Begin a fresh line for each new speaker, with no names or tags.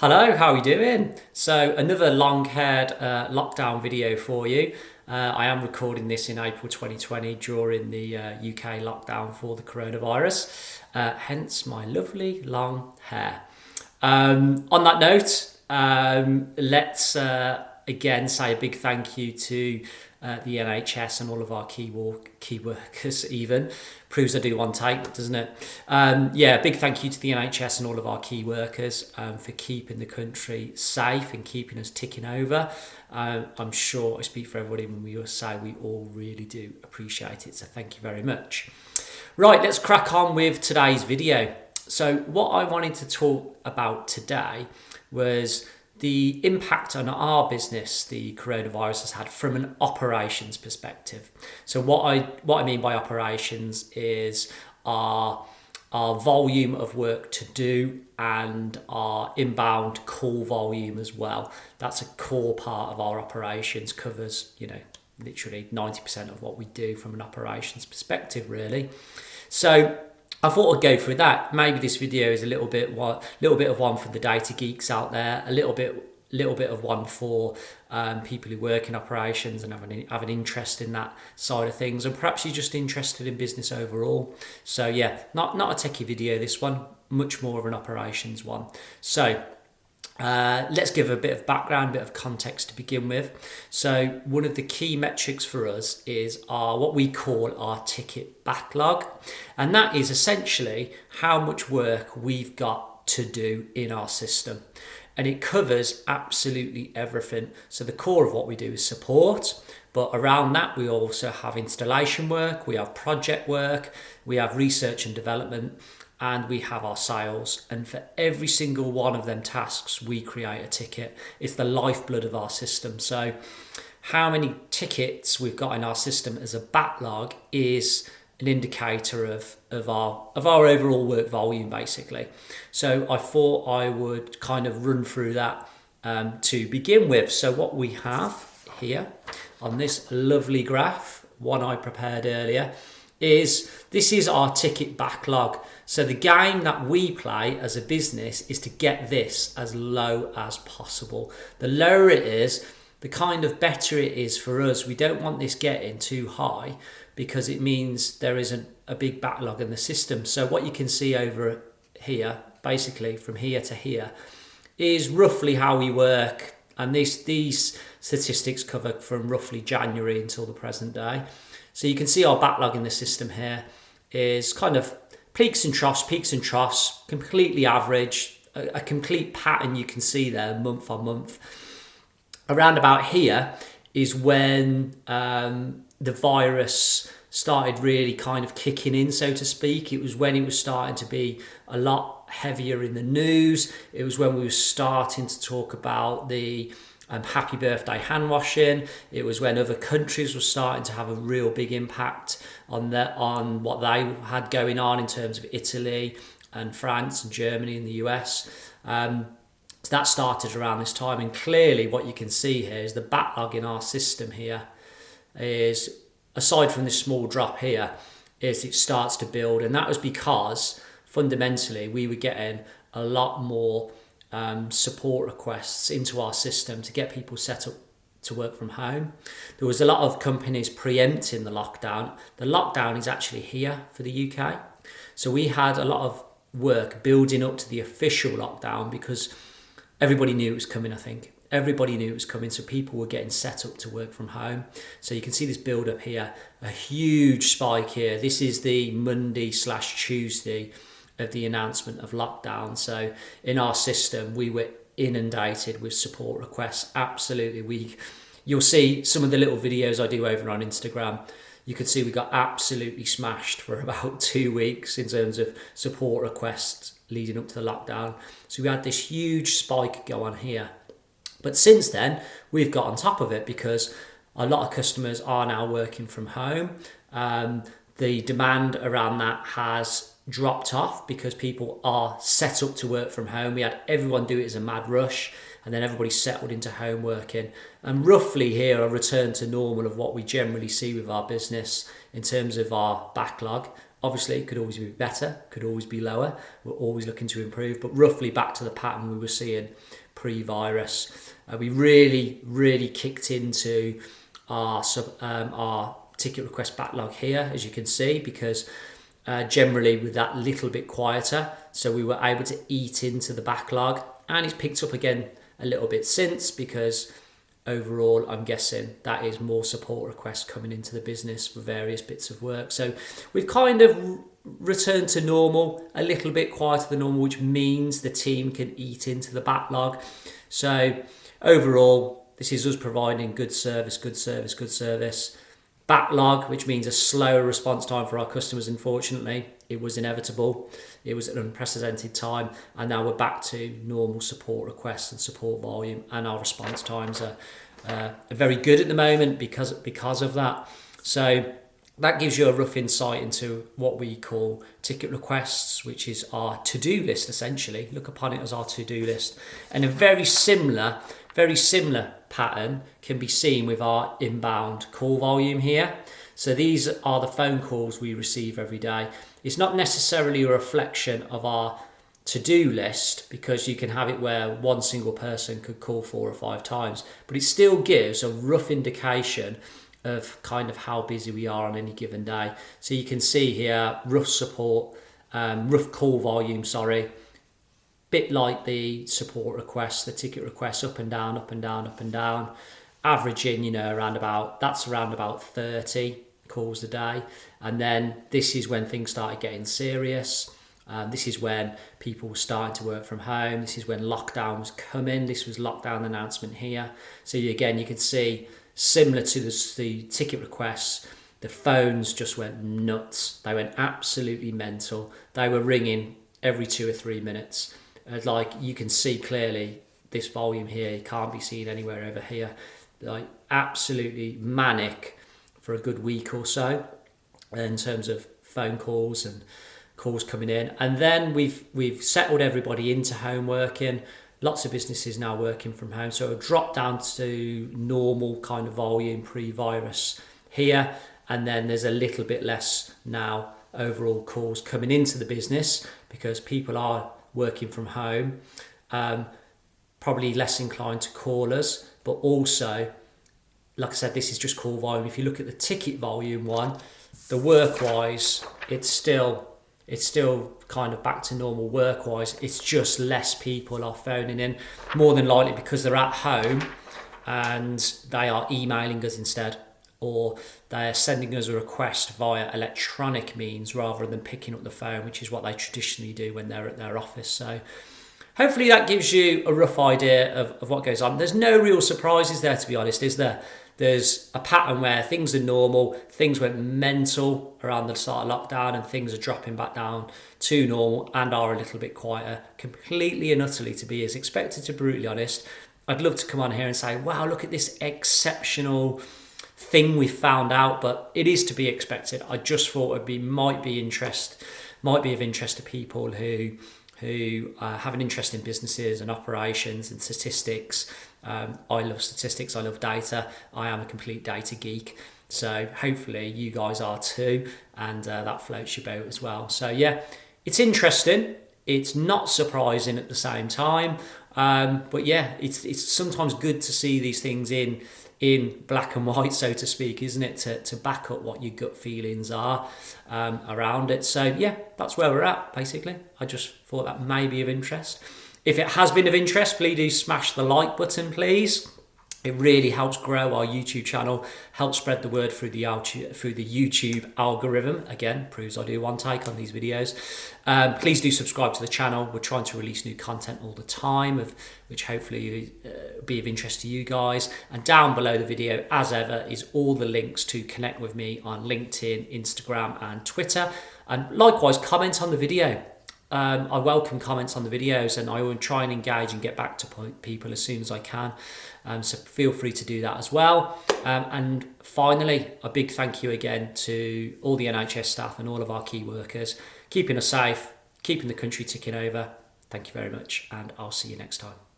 Hello, how are we doing? So another long-haired lockdown video for you. I am recording this in April 2020 during the UK lockdown for the coronavirus, hence my lovely long hair. On that note, let's again say a big thank you to the NHS and all of our key workers even. Proves I do one take, doesn't it? Big thank you to the NHS and all of our key workers for keeping the country safe and keeping us ticking over. I'm sure I speak for everybody when we say we all really do appreciate it, so thank you very much. Right, let's crack on with today's video. So what I wanted to talk about today was the impact on our business the coronavirus has had from an operations perspective. So what I mean by operations is our volume of work to do and our inbound call volume as well. That's a core part of our operations, covers, literally 90% of what we do from an operations perspective, really. So I thought I'd go through that. Maybe this video is a little bit of one for the data geeks out there, a little bit of one for people who work in operations and have an interest in that side of things, and perhaps you're just interested in business overall. So yeah, not a techie video, this one, much more of an operations one. So let's give a bit of background, a bit of context to begin with. So one of the key metrics for us is what we call our ticket backlog. And that is essentially how much work we've got to do in our system. And it covers absolutely everything. So the core of what we do is support, but around that we also have installation work, we have project work, we have research and development, and we have our sales. And for every single one of them tasks, we create a ticket. It's the lifeblood of our system. So how many tickets we've got in our system as a backlog is an indicator of our overall work volume, basically. So I thought I would kind of run through that to begin with. So what we have here on this lovely graph, one I prepared earlier, this is our ticket backlog. So the game that we play as a business is to get this as low as possible. The lower it is, the kind of better it is for us. We don't want this getting too high because it means there isn't a big backlog in the system. So what you can see over here, basically from here to here, is roughly how we work. And these statistics cover from roughly January until the present day. So you can see our backlog in the system here is kind of peaks and troughs, completely average, a complete pattern you can see there month on month. Around about here is when the virus started really kind of kicking in, so to speak. It was when it was starting to be a lot heavier in the news. It was when we were starting to talk about the happy birthday hand washing. It was when other countries were starting to have a real big impact on what they had going on in terms of Italy and France and Germany and the US. So that started around this time, and clearly what you can see here is the backlog in our system here is, aside from this small drop here, is it starts to build. And that was because fundamentally we were getting a lot more support requests into our system to get people set up to work from home. There was a lot of companies preempting the lockdown. The lockdown is actually here for the UK. So we had a lot of work building up to the official lockdown because everybody knew it was coming, I think. Everybody knew it was coming, so people were getting set up to work from home. So you can see this build up here, a huge spike here. This is the Monday/Tuesday of the announcement of lockdown. So in our system, we were inundated with support requests. Absolutely. You'll see some of the little videos I do over on Instagram. You can see we got absolutely smashed for about 2 weeks in terms of support requests leading up to the lockdown. So we had this huge spike go on here. But since then, we've got on top of it because a lot of customers are now working from home. The demand around that has dropped off because people are set up to work from home. We had everyone do it as a mad rush, and then everybody settled into home working. And roughly here, a return to normal of what we generally see with our business in terms of our backlog Obviously, it could always be better, could always be lower. We're always looking to improve, but roughly back to the pattern we were seeing pre-virus. We really kicked into our ticket request backlog here, as you can see, because generally with that little bit quieter, so we were able to eat into the backlog, and it's picked up again a little bit since, because overall I'm guessing that is more support requests coming into the business for various bits of work. So we've kind of returned to normal, a little bit quieter than normal, which means the team can eat into the backlog. So overall, this is us providing good service. Backlog, which means a slower response time for our customers. Unfortunately, it was inevitable. It was an unprecedented time, and now we're back to normal support requests and support volume, and our response times are very good at the moment because of that. So that gives you a rough insight into what we call ticket requests, which is our to-do list essentially. Look upon it as our to-do list, and a very similar pattern can be seen with our inbound call volume here. So these are the phone calls we receive every day. It's not necessarily a reflection of our to-do list, because you can have it where one single person could call 4 or 5 times, but it still gives a rough indication of kind of how busy we are on any given day. So you can see here rough call volume, bit like the support requests, the ticket requests, up and down, averaging, around about 30 calls a day. And then this is when things started getting serious. This is when people were starting to work from home. This is when lockdown was coming. This was lockdown announcement here. So you can see, similar to the ticket requests, the phones just went nuts. They went absolutely mental. They were ringing every 2 or 3 minutes. Like you can see clearly, this volume here, you can't be seen anywhere over here. Like absolutely manic for a good week or so in terms of phone calls and calls coming in. And then we've settled everybody into home working. Lots of businesses now working from home, so it dropped down to normal kind of volume pre-virus here, and then there's a little bit less now overall calls coming into the business because people are working from home, probably less inclined to call us, but also, like I said, this is just call volume. If you look at the ticket volume one, the work-wise, it's still kind of back to normal work-wise. It's just less people are phoning in, more than likely because they're at home and they are emailing us instead, or they're sending us a request via electronic means rather than picking up the phone, which is what they traditionally do when they're at their office. So hopefully that gives you a rough idea of what goes on. There's no real surprises there, to be honest, is there? There's a pattern where things are normal, things went mental around the start of lockdown, and things are dropping back down to normal and are a little bit quieter, completely and utterly to be as expected, to be brutally honest. I'd love to come on here and say, wow, look at this exceptional thing we found out, but it is to be expected. I just thought might be of interest to people who have an interest in businesses and operations and statistics. I love statistics, I love data. I am a complete data geek, so hopefully you guys are too, and that floats your boat as well. So yeah, it's interesting, it's not surprising at the same time, but yeah, it's sometimes good to see these things in black and white, so to speak, isn't it, to back up what your gut feelings are around it. So yeah, that's where we're at basically. I just thought that may be of interest. If it has been of interest, please do smash the like button, please. It really helps grow our YouTube channel, helps spread the word through the YouTube algorithm. Again, proves I do one take on these videos. Please do subscribe to the channel. We're trying to release new content all the time, which hopefully will be of interest to you guys. And down below the video, as ever, is all the links to connect with me on LinkedIn, Instagram, and Twitter. And likewise, comment on the video. I welcome comments on the videos, and I will try and engage and get back to people as soon as I can. So feel free to do that as well. And finally, a big thank you again to all the NHS staff and all of our key workers, keeping us safe, keeping the country ticking over. Thank you very much, and I'll see you next time.